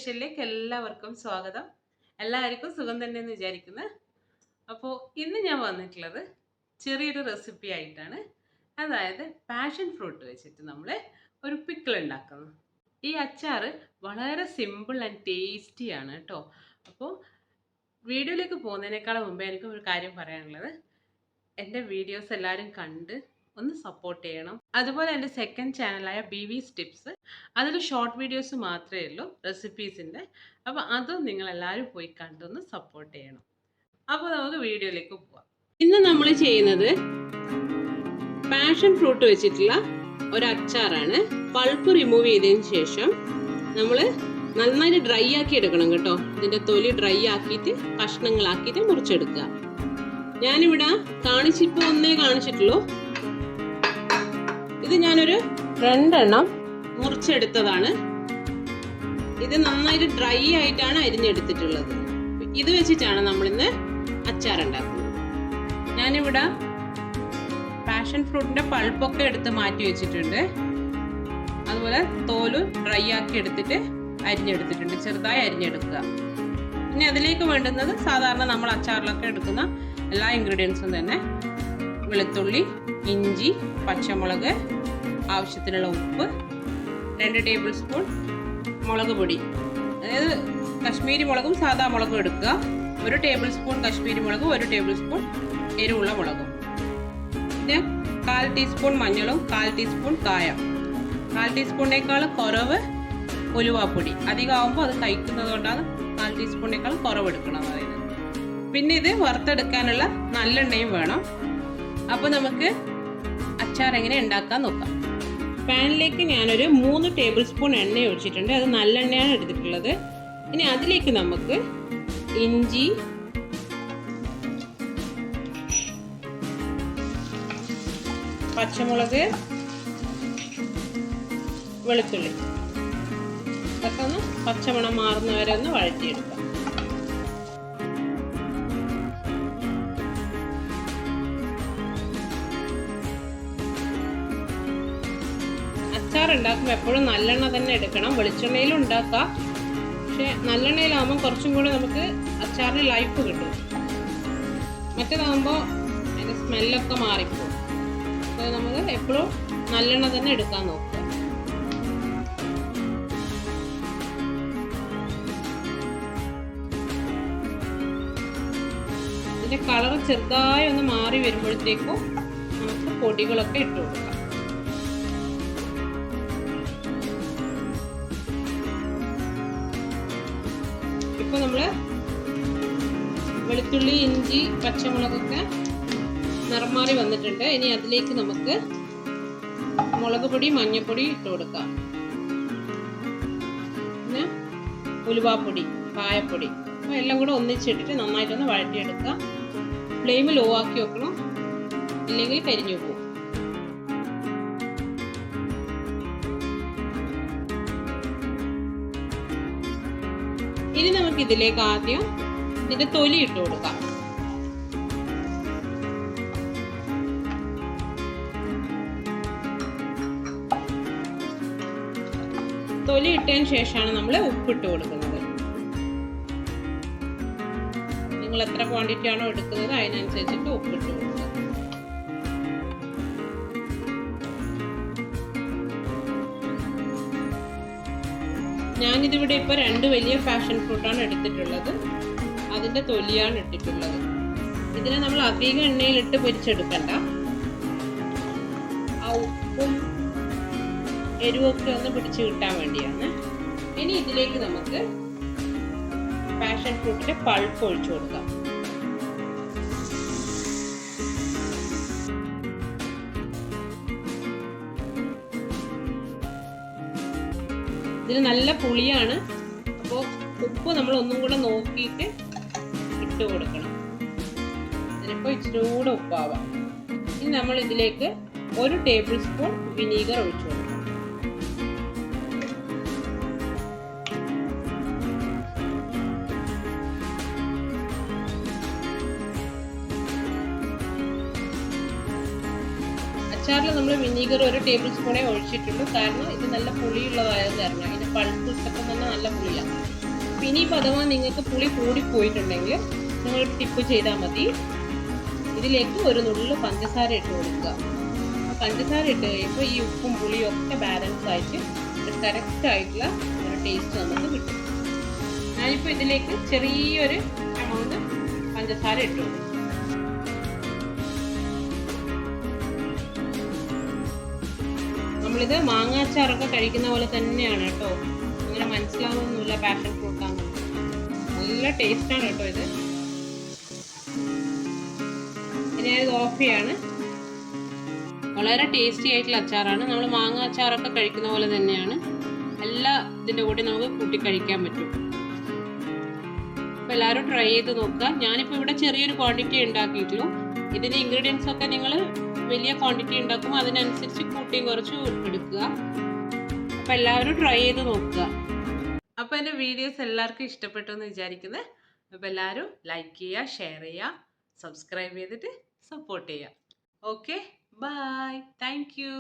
സ്പെഷ്യലിലേക്ക് എല്ലാവർക്കും സ്വാഗതം. എല്ലാവർക്കും സുഖം തന്നെയെന്ന് വിചാരിക്കുന്നു. അപ്പോൾ ഇന്ന് ഞാൻ വന്നിട്ടുള്ളത് ചെറിയൊരു റെസിപ്പി ആയിട്ടാണ്. അതായത് പാഷൻ ഫ്രൂട്ട് വെച്ചിട്ട് നമ്മൾ ഒരു പിക്കിൾ ഉണ്ടാക്കുന്നു. ഈ അച്ചാർ വളരെ സിമ്പിൾ ആൻഡ് ടേസ്റ്റിയാണ് കേട്ടോ. അപ്പോൾ വീഡിയോയിലേക്ക് പോകുന്നതിനേക്കാളും മുമ്പേ എനിക്ക് ഒരു കാര്യം പറയാനുള്ളത്, എൻ്റെ വീഡിയോസ് എല്ലാവരും കണ്ട് ഒന്ന് സപ്പോർട്ട് ചെയ്യണം. അതുപോലെ എൻ്റെ സെക്കൻഡ് ചാനലായ ബിവിസ്റ്റിപ്സ്, അതിൽ ഷോർട്ട് വീഡിയോസ് മാത്രമേ ഉള്ളൂ റെസിപ്പീസിൻ്റെ. അപ്പോൾ അതും നിങ്ങളെല്ലാവരും പോയി കണ്ടൊന്ന് സപ്പോർട്ട് ചെയ്യണം. അപ്പോൾ നമുക്ക് വീഡിയോയിലേക്ക് പോവാം. ഇന്ന് നമ്മൾ ചെയ്യുന്നത് പാഷൻ ഫ്രൂട്ട് വെച്ചിട്ടുള്ള ഒരു അച്ചാറാണ്. പൾപ്പ് റിമൂവ് ചെയ്തതിന് ശേഷം നമ്മൾ നന്നായിട്ട് ഡ്രൈ ആക്കി എടുക്കണം കേട്ടോ. ഇതിൻ്റെ തൊലി ഡ്രൈ ആക്കിയിട്ട് കഷ്ണങ്ങളാക്കിയിട്ട് മുറിച്ചെടുക്കുക. ഞാനിവിടെ ഒന്നേ കാണിച്ചിട്ടുള്ളൂ. ഇത് ഞാനൊരു 2 എണ്ണം മുറിച്ചെടുത്തതാണ്. ഇത് നന്നായിട്ട് ഡ്രൈ ആയിട്ടാണ് അരിഞ്ഞെടുത്തിട്ടുള്ളത്. ഇത് വെച്ചിട്ടാണ് നമ്മളിന്ന് അച്ചാർ ഉണ്ടാക്കുന്നത്. ഞാനിവിടെ പാഷൻ ഫ്രൂട്ടിന്റെ പൾപ്പൊക്കെ എടുത്ത് മാറ്റി വെച്ചിട്ടുണ്ട്. അതുപോലെ തോല് ഡ്രൈ ആക്കി എടുത്തിട്ട് അരിഞ്ഞെടുത്തിട്ടുണ്ട്. ചെറുതായി അരിഞ്ഞെടുക്കുക. പിന്നെ അതിലേക്ക് വേണ്ടുന്നത് സാധാരണ നമ്മൾ അച്ചാറിലൊക്കെ എടുക്കുന്ന എല്ലാ ഇൻഗ്രീഡിയൻസും തന്നെ: വെളുത്തുള്ളി, ഇഞ്ചി, പച്ചമുളക്, ആവശ്യത്തിനുള്ള ഉപ്പ്, 2 ടേബിൾ സ്പൂൺ മുളക് പൊടി, അതായത് കശ്മീരി മുളകും സാധാ മുളകും എടുക്കുക. 1 ടേബിൾ സ്പൂൺ കശ്മീരി മുളകും 1 ടേബിൾ സ്പൂൺ എരിവുള്ള മുളകും, പിന്നെ 1/4 ടീസ്പൂൺ മഞ്ഞളും 1/4 ടീസ്പൂൺ കായം, 1/4 ടീസ്പൂണിനേക്കാൾ കുറവ് ഉലുവാപ്പൊടി. അധികമാകുമ്പോൾ അത് കഴിക്കുന്നത് കൊണ്ടാണ് 1/4 ടീസ്പൂണിനേക്കാൾ കുറവ് എടുക്കണം എന്ന് പറയുന്നത്. പിന്നെ ഇത് വറുത്തെടുക്കാനുള്ള നല്ലെണ്ണയും വേണം. അപ്പോൾ നമുക്ക് അച്ചാർ എങ്ങനെ ഉണ്ടാക്കാൻ നോക്കാം. പാനിലേക്ക് ഞാനൊരു 3 ടേബിൾ സ്പൂൺ എണ്ണ ഒഴിച്ചിട്ടുണ്ട്. അത് നല്ലെണ്ണയാണ് എടുത്തിട്ടുള്ളത്. ഇനി അതിലേക്ക് നമുക്ക് ഇഞ്ചി, പച്ചമുളക്, വെളുത്തുള്ളി ഇതൊക്കെ ഒന്ന് പച്ചമണം മാറുന്നവരെ ഒന്ന് വഴറ്റിയെടുക്കാം. അച്ചാർ ഉണ്ടാക്കുമ്പോൾ എപ്പോഴും നല്ലെണ്ണ തന്നെ എടുക്കണം. വെളിച്ചെണ്ണയിലും ഉണ്ടാക്കാം, പക്ഷെ നല്ലെണ്ണയിലാകുമ്പോൾ കുറച്ചും കൂടെ നമുക്ക് അച്ചാറിന് ലൈഫ് കിട്ടും. മറ്റേതാകുമ്പോൾ അതിൻ്റെ സ്മെല്ലൊക്കെ മാറിപ്പോകും. അപ്പോൾ നമ്മൾ എപ്പോഴും നല്ലെണ്ണ തന്നെ എടുക്കാൻ നോക്കുക. ഇതിൻ്റെ കളർ ചെറുതായി ഒന്ന് മാറി വരുമ്പോഴത്തേക്കും നമുക്ക് പൊടികളൊക്കെ ഇട്ട് കൊടുക്കാം. ഇപ്പോൾ നമ്മൾ വെളുത്തുള്ളി, ഇഞ്ചി, പച്ചമുളകൊക്കെ നിറം മാറി വന്നിട്ടുണ്ട്. ഇനി അതിലേക്ക് നമുക്ക് മുളക് പൊടി, മഞ്ഞൾപ്പൊടി ഇട്ട് കൊടുക്കാം. പിന്നെ ഉലുവാപ്പൊടി, കായപ്പൊടി, അപ്പോൾ എല്ലാം കൂടെ ഒന്നിച്ചിട്ടിട്ട് നന്നായിട്ടൊന്ന് വഴറ്റിയെടുക്കുക. ഫ്ലെയിം ലോ ആക്കി വെക്കണം, ഇല്ലെങ്കിൽ കരിഞ്ഞു പോകും. ഇനി നമുക്ക് ഇതിലേക്ക് ആദ്യം ഇതിന്റെ തൊലി ഇട്ട് കൊടുക്കാം. തൊലി ഇട്ടതിന് ശേഷമാണ് നമ്മൾ ഉപ്പിട്ട് കൊടുക്കുന്നത്. നിങ്ങൾ എത്ര ക്വാണ്ടിറ്റി ആണോ എടുക്കുന്നത് അതിനനുസരിച്ചിട്ട് ഉപ്പിട്ട് കൊടുക്കുക. ഞാനിതിവിടെ ഇപ്പോൾ 2 വലിയ പാഷൻ ഫ്രൂട്ടാണ് എടുത്തിട്ടുള്ളത്. അതിൻ്റെ തൊലിയാണ് ഇട്ടിട്ടുള്ളത്. ഇതിനെ നമ്മൾ അധികം എണ്ണയിലിട്ട് പൊരിച്ചെടുക്കണ്ട. ആ ഉപ്പും എരിവൊക്കെ ഒന്ന് പിടിച്ച് കിട്ടാൻ വേണ്ടിയാണ്. ഇനി ഇതിലേക്ക് നമുക്ക് പാഷൻ ഫ്രൂട്ടിൻ്റെ പൾപ്പ് ഒഴിച്ചു കൊടുക്കാം. ഇതിന് നല്ല പുളിയാണ്. അപ്പോൾ ഉപ്പ് നമ്മൾ ഒന്നും കൂടെ നോക്കിയിട്ട് ഇട്ട് കൊടുക്കണം. ഇതിനിപ്പോൾ ഇച്ചിരി കൂടെ ഉപ്പാവാം. ഇനി നമ്മൾ ഇതിലേക്ക് 1 ടേബിൾ സ്പൂൺ വിനീഗർ ഒഴിച്ചു കൊടുക്കണം. അച്ചാറിൽ നമ്മൾ വിനീഗർ 1 ടേബിൾ സ്പൂണേ ഒഴിച്ചിട്ടുള്ളൂ. കാരണം ഇത് നല്ല പുളിയുള്ളതായത് കാരണം ഇതിൻ്റെ പൾപ്പ് ഇട്ടപ്പം തന്നെ നല്ല പുളിയാണ്. ഇനി അഥവാ നിങ്ങൾക്ക് പുളി കൂടിപ്പോയിട്ടുണ്ടെങ്കിൽ നിങ്ങൾ ടിപ്പ് ചെയ്താൽ മതി. ഇതിലേക്ക് ഒരു നുള്ളു പഞ്ചസാര ഇട്ട് കൊടുക്കുക. പഞ്ചസാര ഇട്ട് കഴിയുമ്പോൾ ഈ ഉപ്പും പുളിയും ഒക്കെ ബാലൻസ് ആയിട്ട് ഒരു കറക്റ്റ് ആയിട്ടുള്ള ഒരു ടേസ്റ്റ് നമുക്ക് കിട്ടും. ഞാനിപ്പോൾ ഇതിലേക്ക് ചെറിയൊരു എമൗണ്ട് പഞ്ചസാര ഇട്ടു കൊടുക്കും. നമ്മളിത് മാങ്ങാച്ചാറൊക്കെ കഴിക്കുന്ന പോലെ തന്നെയാണ് കേട്ടോ. അങ്ങനെ മനസ്സിലാവുന്നൊന്നുമില്ല പാഷൻ ഫ്രൂട്ടാണ്. നല്ല ടേസ്റ്റാണ് കേട്ടോ ഇത്. ഞാനിത് ഓഫ് ചെയ്യാണ്. വളരെ ടേസ്റ്റി ആയിട്ടുള്ള അച്ചാറാണ്. നമ്മൾ മാങ്ങ അച്ചാറൊക്കെ കഴിക്കുന്ന പോലെ തന്നെയാണ്. എല്ലാ ഇതിൻ്റെ കൂടെ നമുക്ക് കൂട്ടി കഴിക്കാൻ പറ്റും. അപ്പോൾ എല്ലാവരും ട്രൈ ചെയ്ത് നോക്കുക. ഞാനിപ്പോൾ ഇവിടെ ചെറിയൊരു ക്വാണ്ടിറ്റി ഉണ്ടാക്കിയിട്ടുള്ളൂ. ഇതിൻ്റെ ഇൻഗ്രീഡിയൻസ് ഒക്കെ നിങ്ങൾ വലിയ ക്വാണ്ടിറ്റി ഉണ്ടാക്കുമ്പോൾ അതിനനുസരിച്ച് കൂട്ടിയും കുറച്ച് എടുക്കുക. അപ്പോൾ എല്ലാവരും ട്രൈ ചെയ്ത് നോക്കുക. അപ്പോൾ എൻ്റെ വീഡിയോസ് എല്ലാവർക്കും ഇഷ്ടപ്പെട്ടു എന്ന് വിചാരിക്കുന്നത്. അപ്പോൾ എല്ലാവരും ലൈക്ക് ചെയ്യുക, ഷെയർ ചെയ്യുക, സബ്സ്ക്രൈബ് ചെയ്തിട്ട് സപ്പോർട്ട് ചെയ്യുക. Okay, bye. Thank U.